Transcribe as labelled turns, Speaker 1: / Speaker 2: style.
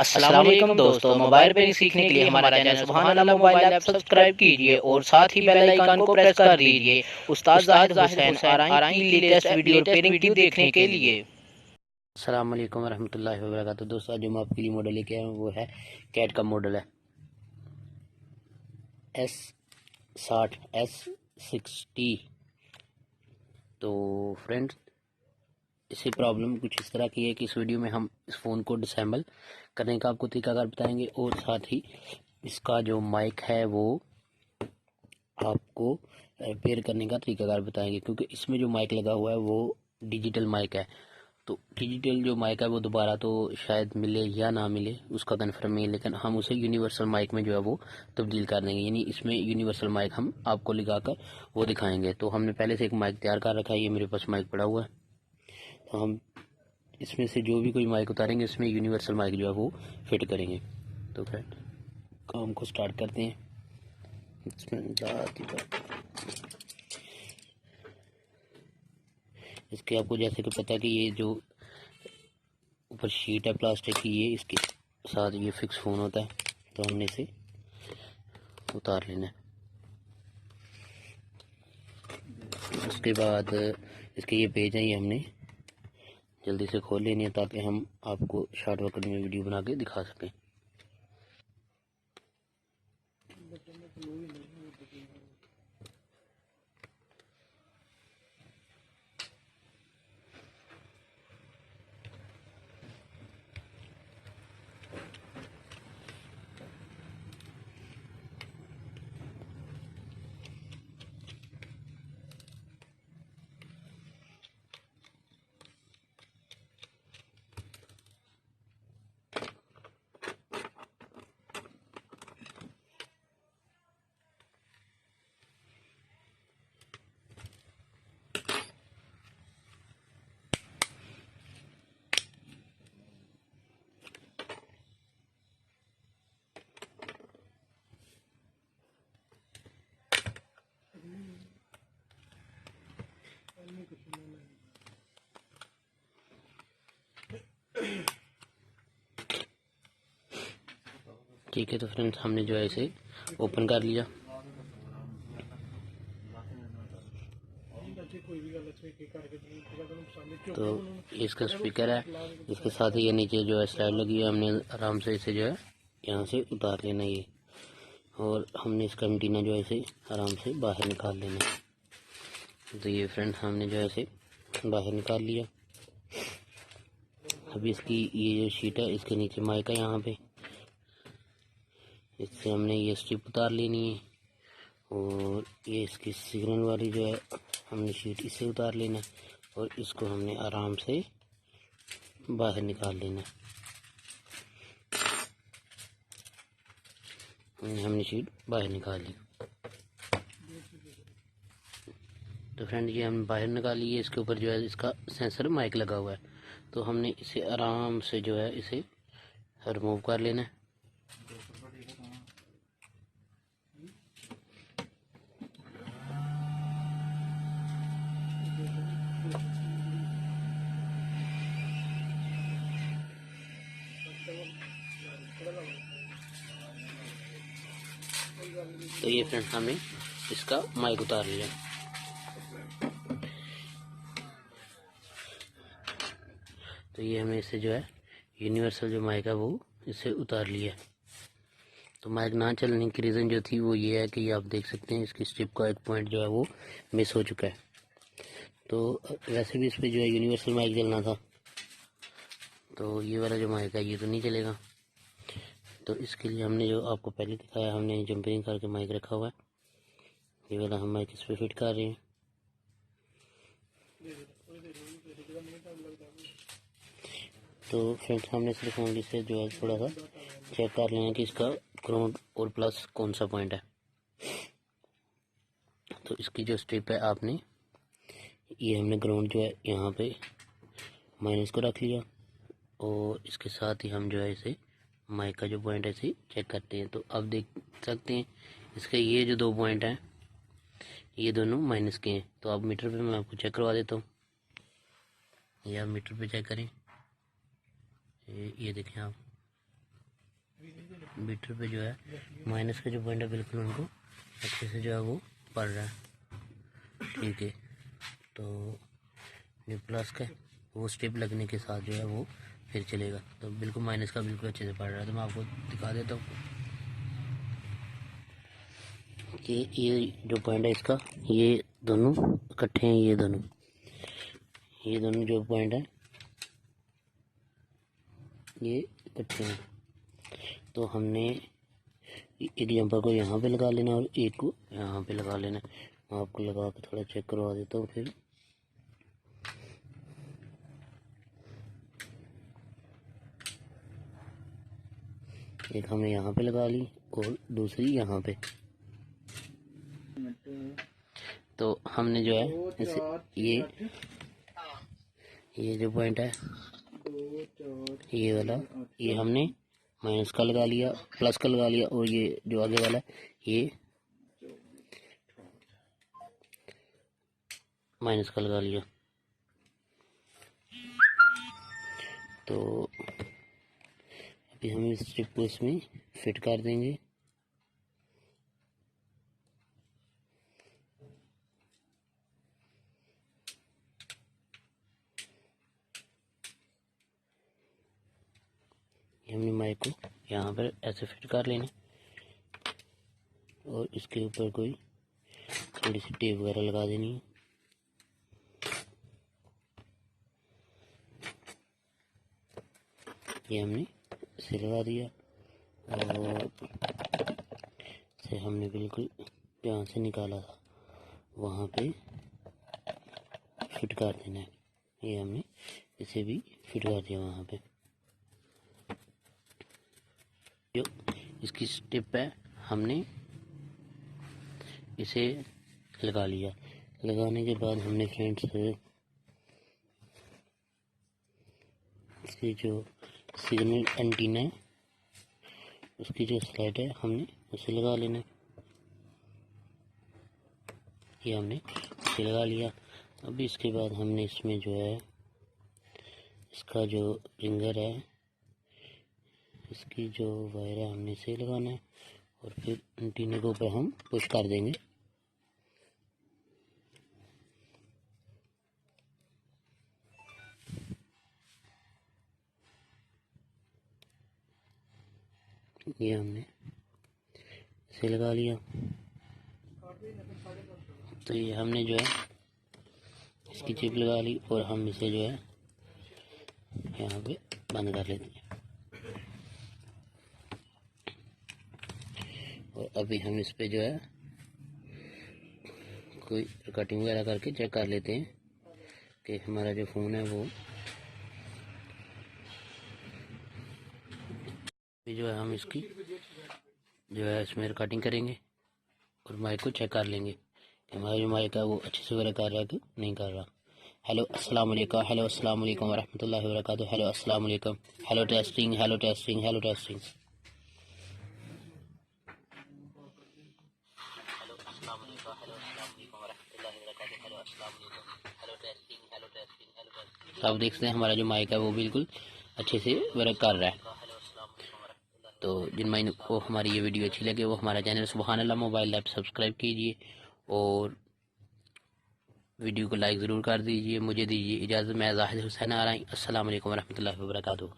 Speaker 1: अस्सलाम वालेकुम दोस्तों, मोबाइल रिपेयरिंग सीखने के लिए हमारा चैनल सुभान अल्लाह मोबाइल ऐप सब्सक्राइब कीजिए और साथ ही बेल आइकन को प्रेस कर दीजिए उस्ताद जाहिद हुसैन आरआई की लेटेस्ट वीडियो रिपेयरिंग देखने के लिए।
Speaker 2: अस्सलाम वालेकुम रहमतुल्लाहि व बरकातुहू। दोस्तों, जो मैं आपके लिए मॉडल लेके आया हूँ वो है कैट का मॉडल है S60 S60। तो फ्रेंड्स, इसी प्रॉब्लम कुछ इस तरह की है कि इस वीडियो में हम इस फ़ोन को डिसेंबल करने का आपको तरीकाकार बताएंगे और साथ ही इसका जो माइक है वो आपको रिपेयर करने का तरीकाकार बताएंगे, क्योंकि इसमें जो माइक लगा हुआ है वो डिजिटल माइक है। तो डिजिटल जो माइक है वो दोबारा तो शायद मिले या ना मिले, उसका कन्फर्म नहीं है, लेकिन हम उसे यूनिवर्सल माइक में जो है वो तब्दील कर देंगे। यानी इसमें यूनिवर्सल माइक हम आपको लगाकर वो दिखाएंगे। तो हमने पहले से एक माइक तैयार कर रखा है, ये मेरे पास माइक पड़ा हुआ है। तो हम इसमें से जो भी कोई माइक उतारेंगे इसमें यूनिवर्सल माइक जो है वो फिट करेंगे। तो फ्रेंड, काम को स्टार्ट करते हैं। इसके आपको जैसे कि पता है कि ये जो ऊपर शीट है प्लास्टिक की, ये इसके साथ ये फिक्स फ़ोन होता है। तो हमने इसे उतार लेना है। उसके बाद इसके ये पेज हैं, ये हमने जल्दी से खोल लेनी है ताकि हम आपको शॉर्ट वक्त में वीडियो बना के दिखा सकें। ठीक है, तो फ्रेंड्स हमने जो है इसे ओपन कर लिया। तो इसका स्पीकर है, इसके साथ ही ये नीचे जो है स्लाइड लगी है, हमने आराम से इसे जो है यहाँ से उतार लेना ये, और हमने इसका एंटीना जो है इसे आराम से बाहर निकाल लेना है। तो ये फ्रेंड्स हमने जो है इसे बाहर निकाल लिया। अभी इसकी ये जो शीट है इसके नीचे माइक है, यहाँ पे इससे हमने ये स्ट्रिप उतार लेनी है, और ये इसकी सिग्नल वाली जो है हमने शीट इससे उतार लेना है, और इसको हमने आराम से बाहर निकाल लेना है। हमने शीट बाहर निकाल ली। तो फ्रेंड, ये हमने बाहर निकाल ली है। इसके ऊपर जो है इसका सेंसर माइक लगा हुआ है, तो हमने इसे आराम से जो है इसे रिमूव कर लेना है। तो ये फ्रेंड्स हमने इसका माइक उतार लिया। तो ये हमने इससे जो है यूनिवर्सल जो माइक है वो इससे उतार लिया। तो माइक ना चलने की रीज़न जो थी वो ये है कि आप देख सकते हैं इसकी स्ट्रिप का एक पॉइंट जो है वो मिस हो चुका है। तो वैसे भी इस पर जो है यूनिवर्सल माइक चलना था, तो ये वाला जो माइक है ये तो नहीं चलेगा। तो इसके लिए हमने जो आपको पहले दिखाया, हमने जंपिंग करके माइक रखा हुआ है। ये वाला हम माइक इस पर फिट कर रहे हैं। तो फ्रेंड्स, हमने सिर्फ ओनली से जो है थोड़ा सा चेक कर लेना कि इसका ग्राउंड और प्लस कौन सा पॉइंट है। तो इसकी जो स्ट्रिप है आपने ये हमने ग्राउंड जो है यहाँ पे माइनस को रख लिया, और इसके साथ ही हम जो है इसे माइक का जो पॉइंट है इसे चेक करते हैं। तो अब देख सकते हैं इसके ये जो 2 पॉइंट हैं ये दोनों माइनस के हैं। तो अब मीटर पे मैं आपको चेक करवा देता हूँ। ये आप मीटर पे चेक करें, ये देखें आप, मीटर पे जो है माइनस का जो पॉइंट है बिल्कुल उनको अच्छे से जो है वो पड़ रहा है। ठीक है, तो जो प्लस का वो स्टेप लगने के साथ जो है वो फिर चलेगा। तो बिल्कुल माइनस का बिल्कुल अच्छे से पड़ रहा है। तो मैं आपको दिखा देता हूँ कि ये जो पॉइंट है इसका, ये दोनों इकट्ठे हैं। ये दोनों जो पॉइंट है ये इकट्ठे हैं। तो हमने एक जंपर को यहाँ पे लगा लेना और एक को यहाँ पे लगा लेना। मैं आपको लगा के थोड़ा चेक करवा देता हूँ। फिर एक हमने यहाँ पे लगा ली और दूसरी यहाँ पे। तो हमने जो है इसे ये जो पॉइंट है ये वाला, ये हमने माइनस का लगा लिया, प्लस का लगा लिया, और ये जो आगे वाला है ये माइनस का लगा लिया। तो अभी हम इस स्ट्रिप को इसमें फिट कर देंगे। हमने माइक को यहाँ पर ऐसे फिट कर लेना और इसके ऊपर कोई थोड़ी सी टेप वगैरह लगा देनी है। ये हमने इसे लगा दिया और इसे हमने बिल्कुल जहाँ से निकाला था वहाँ पे फिट कर देना है। ये हमने इसे भी फिट कर दिया वहाँ पे। जो इसकी स्टेप है हमने इसे लगा लिया। लगाने के बाद हमने फ्रेंड्स इसकी जो सिग्नल एंटीना है उसकी जो स्लाइड है हमने उसे लगा लेना है। ये हमने इसे लगा लिया। अभी इसके बाद हमने इसमें जो है इसका जो रिंगर है इसकी जो वायर है हमने इसे लगाना है और फिर एंटीने के ऊपर हम पुश कर देंगे। ये हमने इसे लगा लिया। तो ये हमने जो है इसकी चिप लगा ली और हम इसे जो है यहाँ पे बंद कर लेते हैं। और अभी हम इस पे जो है कोई कटिंग वगैरह करके चेक कर लेते हैं कि हमारा जो फ़ोन है वो जो है हम इसकी जो है इसमें कटिंग करेंगे और माइक को चेक कर लेंगे कि हमारा जो माइक है वो अच्छे से वर्क कर रहा है कि नहीं कर रहा। हेलो अस्सलाम वालेकुम, हेलो अस्सलाम वालेकुम व रहमतुल्लाहि व बरकातुहू। हेलो अस्सलाम वालेकुम, hello testing, hello testing, hello testing. तो आप देख सकते हैं हमारा जो माइक है वो बिल्कुल अच्छे से वर्क कर रहा है। तो जिन भाई को हमारी ये वीडियो अच्छी लगे वो हमारा चैनल सुबहान अल्लाह मोबाइल ऐप सब्सक्राइब कीजिए और वीडियो को लाइक ज़रूर कर दीजिए। मुझे दीजिए इजाज़त। मैं ज़ाहिद हुसैन आ रहा हूँ। अस्सलाम वालेकुम व रहमतुल्लाहि व बरकातुहू।